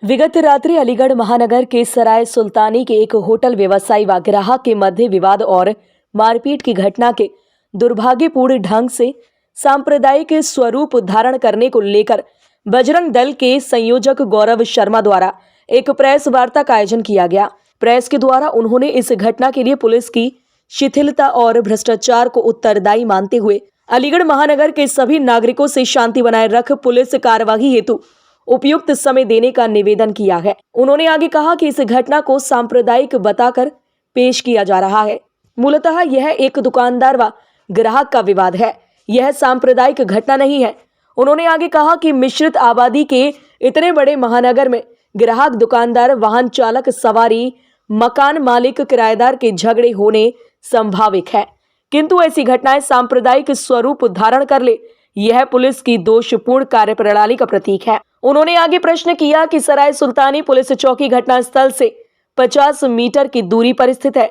विगत रात्रि अलीगढ़ महानगर के सराय सुल्तानी के एक होटल व्यवसायी व ग्राहक के मध्य विवाद और मारपीट की घटना के दुर्भाग्यपूर्ण ढंग से सांप्रदायिक स्वरूप धारण करने को लेकर बजरंग दल के संयोजक गौरव शर्मा द्वारा एक प्रेस वार्ता का आयोजन किया गया। प्रेस के द्वारा उन्होंने इस घटना के लिए पुलिस की शिथिलता और भ्रष्टाचार को उत्तरदायी मानते हुए अलीगढ़ महानगर के सभी नागरिकों से शांति बनाए रख पुलिस कार्यवाही हेतु उपयुक्त समय देने का निवेदन किया है। उन्होंने आगे कहा कि इस घटना को सांप्रदायिक बताकर पेश किया जा रहा है। मूलतः यह एक दुकानदार व ग्राहक का विवाद है, यह सांप्रदायिक घटना नहीं है। उन्होंने आगे कहा कि मिश्रित आबादी के इतने बड़े महानगर में ग्राहक, दुकानदार, वाहन चालक, सवारी, मकान मालिक, किराएदार के झगड़े होने संभाविक है, किंतु ऐसी घटनाएं सांप्रदायिक स्वरूप धारण कर ले, यह पुलिस की दोषपूर्ण कार्यप्रणाली का प्रतीक है। उन्होंने आगे प्रश्न किया कि सराय सुल्तानी पुलिस चौकी घटना स्थल से 50 मीटर की दूरी पर स्थित है,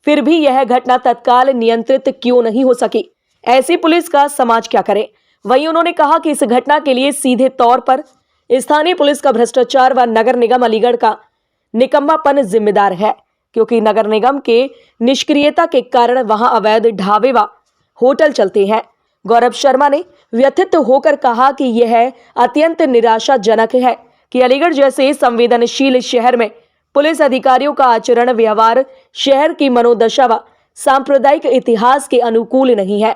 फिर भी यह घटना तत्काल नियंत्रित क्यों नहीं हो सकी? ऐसी पुलिस का समाज क्या करे? वहीं उन्होंने कहा कि इस घटना के लिए सीधे तौर पर स्थानीय पुलिस का भ्रष्टाचार व नगर निगम अलीगढ़ का निकम्मापन जिम्मेदार है, क्योंकि नगर निगम के निष्क्रियता के कारण वहां अवैध ढाबे व होटल चलते हैं। गौरव शर्मा ने व्यथित होकर कहा कि यह अत्यंत निराशाजनक है कि अलीगढ़ जैसे संवेदनशील शहर में पुलिस अधिकारियों का आचरण व्यवहार शहर की मनोदशा व सांप्रदायिक इतिहास के अनुकूल नहीं है।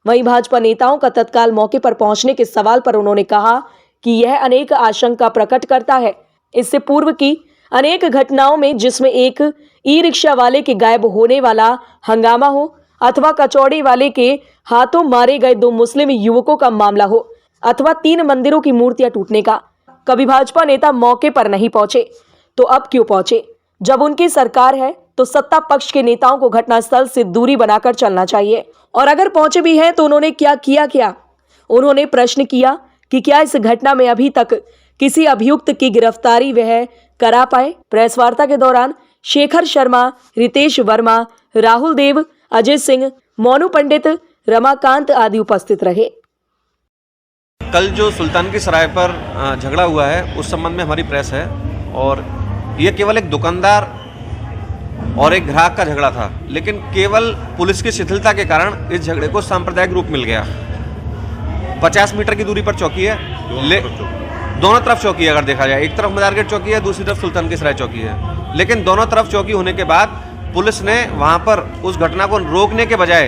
वहीं भाजपा नेताओं का तत्काल मौके पर पहुंचने के सवाल पर उन्होंने कहा कि यह अनेक आशंका प्रकट करता है। इससे पूर्व की अनेक घटनाओं में, जिसमें एक ई रिक्शा वाले के गायब होने वाला हंगामा हो अथवा कचौड़ी वाले के हाथों मारे गए 2 मुस्लिम युवकों का मामला हो अथवा 3 मंदिरों की मूर्तियां टूटने का, कभी भाजपा नेता मौके पर नहीं पहुंचे, तो अब क्यों पहुंचे? जब उनकी सरकार है तो सत्ता पक्ष के नेताओं को घटनास्थल से दूरी बनाकर चलना चाहिए। और अगर पहुंचे भी हैं तो उन्होंने क्या किया? उन्होंने प्रश्न किया कि क्या इस घटना में अभी तक किसी अभियुक्त की गिरफ्तारी वह करा पाए? प्रेस वार्ता के दौरान शेखर शर्मा, रितेश वर्मा, राहुल देव, अजय सिंह, मोनू पंडित, रमाकांत आदि उपस्थित रहे। कल जो सुल्तान की सराय पर झगड़ा हुआ है उस संबंध में हमारी प्रेस है, और यह केवल एक दुकानदार और एक ग्राहक का झगड़ा था, लेकिन केवल पुलिस की शिथिलता के कारण इस झगड़े को सांप्रदायिक रूप मिल गया। 50 मीटर की दूरी पर चौकी है, दोनों तरफ चौकी है। अगर देखा जाए, एक तरफ मदारगढ़ चौकी है, दूसरी तरफ सुल्तान की सराय चौकी है, लेकिन दोनों तरफ चौकी होने के बाद पुलिस ने वहां पर उस घटना को रोकने के बजाय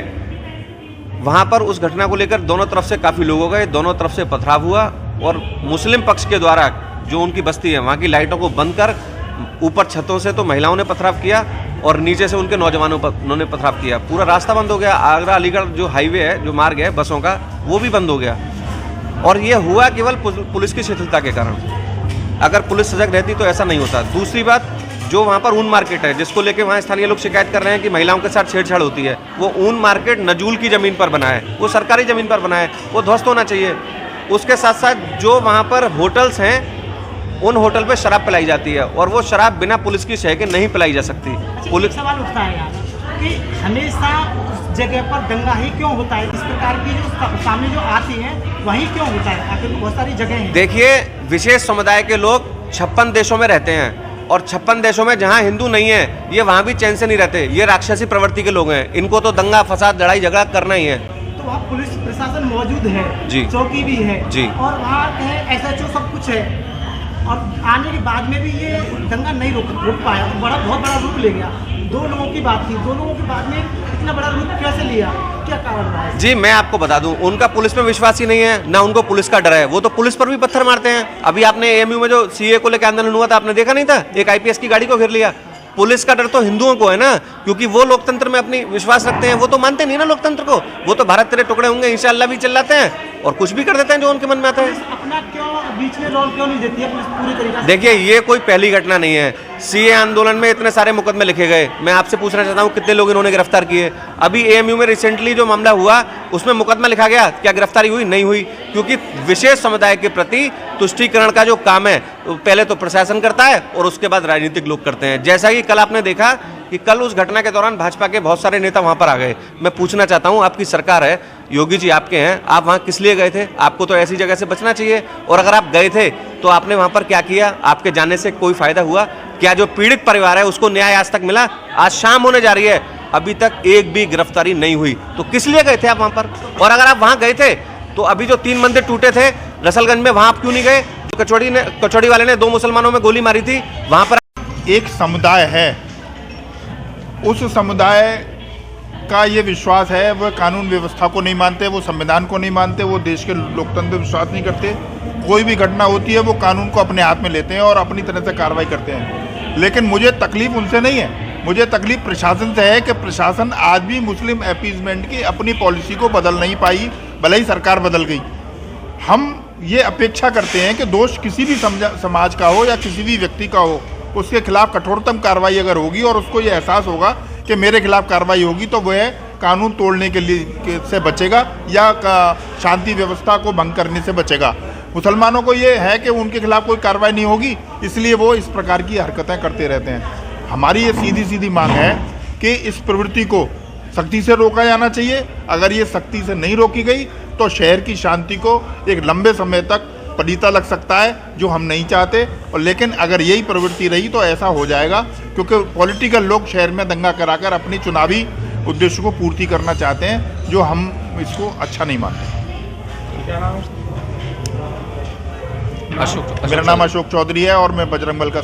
वहां पर उस घटना को लेकर दोनों तरफ से काफी लोग हो गए, दोनों तरफ से पथराव हुआ, और मुस्लिम पक्ष के द्वारा जो उनकी बस्ती है वहां की लाइटों को बंद कर ऊपर छतों से तो महिलाओं ने पथराव किया और नीचे से उनके नौजवानों पर उन्होंने पथराव किया। पूरा रास्ता बंद हो गया। आगरा अलीगढ़ जो हाईवे है, जो मार्ग है बसों का, वो भी बंद हो गया, और ये हुआ केवल पुलिस की शिथिलता के कारण। अगर पुलिस सजग रहती तो ऐसा नहीं होता। दूसरी बात, जो वहाँ पर ऊन मार्केट है, जिसको लेके वहाँ स्थानीय लोग शिकायत कर रहे हैं कि महिलाओं के साथ छेड़छाड़ होती है, वो ऊन मार्केट नजूल की ज़मीन पर बना है, वो सरकारी ज़मीन पर बना है, वो ध्वस्त होना चाहिए। उसके साथ साथ जो वहाँ पर होटल्स हैं, उन होटल पे शराब पिलाई जाती है, और वो शराब बिना पुलिस की सह के नहीं पिलाई जा सकती। पुलिस सवाल उठता है यार कि हमेशा उस जगह पर दंगा ही क्यों होता है? इस प्रकार की जो सामने जो आती है वहीं क्यों होता है? आखिर बहुत सारी जगह हैं। देखिए, विशेष समुदाय के लोग 56 देशों में रहते हैं, और 56 देशों में जहां हिंदू नहीं है, ये वहां भी चैन से नहीं रहते। ये राक्षसी प्रवृत्ति के लोग हैं, इनको तो दंगा फसाद लड़ाई झगड़ा करना ही है। तो वहाँ पुलिस प्रशासन मौजूद है जी, चौकी भी है जी, और वहाँ SHO सब कुछ है, और आने के बाद में भी ये दंगा नहीं रुक पाया, तो बहुत बड़ा रूप ले गया। 2 लोगों की बात थी, 2 लोगों के बाद में इतना बड़ा रूप कैसे लिया? क्या कारण रहा है? जी, मैं आपको बता दूं, उनका पुलिस में विश्वास ही नहीं है, ना उनको पुलिस का डर है। वो तो पुलिस पर भी पत्थर मारते हैं। अभी आपने AMU में जो CA को लेकर आंदोलन हुआ था, आपने देखा नहीं था? एक IPS की गाड़ी को घेर लिया। पुलिस का डर तो हिंदुओं को है ना, क्योंकि वो लोकतंत्र में अपनी विश्वास रखते हैं। वो तो मानते नहीं ना लोकतंत्र को, वो तो भारत तेरे टुकड़े होंगे इंशाअल्लाह भी चिल्लाते हैं और कुछ भी कर देते हैं जो उनके मन में आता है। अपना क्यों बीच में रोल क्यों नहीं देती है पुलिस पूरी तरीके से? देखिए, ये कोई पहली घटना नहीं है। CA आंदोलन में इतने सारे मुकदमे लिखे गए। मैं आपसे पूछना चाहता हूँ, कितने लोग इन्होंने गिरफ्तार किए? अभी AMU में रिसेंटली जो मामला हुआ, उसमें मुकदमा लिखा गया, क्या गिरफ्तारी हुई? नहीं हुई, क्योंकि विशेष समुदाय के प्रति तुष्टीकरण का जो काम है पहले तो प्रशासन करता है और उसके बाद राजनीतिक लोग करते हैं। जैसा कि कल आपने देखा कि कल उस घटना के दौरान भाजपा के बहुत सारे नेता वहां पर आ गए। मैं पूछना चाहता हूं, आपकी सरकार है, योगी जी आपके हैं, आप वहाँ किस लिए गए थे? आपको तो ऐसी जगह से बचना चाहिए। और अगर आप गए थे तो आपने वहाँ पर क्या किया? आपके जाने से कोई फायदा हुआ क्या? जो पीड़ित परिवार है उसको न्याय आज तक मिला? आज शाम होने जा रही है, अभी तक एक भी गिरफ्तारी नहीं हुई। तो किस लिए गए थे आप वहाँ पर? और अगर आप वहाँ गए थे तो अभी जो 3 मंदिर टूटे थे रसलगंज में, वहाँ आप क्यों नहीं गए? कचौड़ी वाले ने 2 मुसलमानों में गोली मारी थी, वहाँ पर एक समुदाय है, उस समुदाय का ये विश्वास है, वह कानून व्यवस्था को नहीं मानते, वो संविधान को नहीं मानते, वो देश के लोकतंत्र में विश्वास नहीं करते। कोई भी घटना होती है वो कानून को अपने हाथ में लेते हैं और अपनी तरह से कार्रवाई करते हैं। लेकिन मुझे तकलीफ उनसे नहीं है, मुझे तकलीफ प्रशासन से है कि प्रशासन आज भी मुस्लिम अपीजमेंट की अपनी पॉलिसी को बदल नहीं पाई, भले ही सरकार बदल गई। हम ये अपेक्षा करते हैं कि दोष किसी भी समाज का हो या किसी भी व्यक्ति का हो, उसके खिलाफ कठोरतम कार्रवाई अगर होगी और उसको ये एहसास होगा कि मेरे खिलाफ कार्रवाई होगी तो वह कानून तोड़ने के लिए से बचेगा या शांति व्यवस्था को भंग करने से बचेगा। मुसलमानों को ये है कि उनके खिलाफ कोई कार्रवाई नहीं होगी, इसलिए वो इस प्रकार की हरकतें करते रहते हैं। हमारी ये सीधी सीधी मांग है कि इस प्रवृत्ति को सख्ती से रोका जाना चाहिए। अगर ये सख्ती से नहीं रोकी गई तो शहर की शांति को एक लंबे समय तक पलीता लग सकता है, जो हम नहीं चाहते। और लेकिन अगर यही प्रवृत्ति रही तो ऐसा हो जाएगा, क्योंकि पॉलिटिकल लोग शहर में दंगा कराकर अपनी चुनावी उद्देश्य को पूर्ति करना चाहते हैं, जो हम इसको अच्छा नहीं मानते। अशोक मेरा नाम अशोक चौधरी है और मैं बजरंग बल का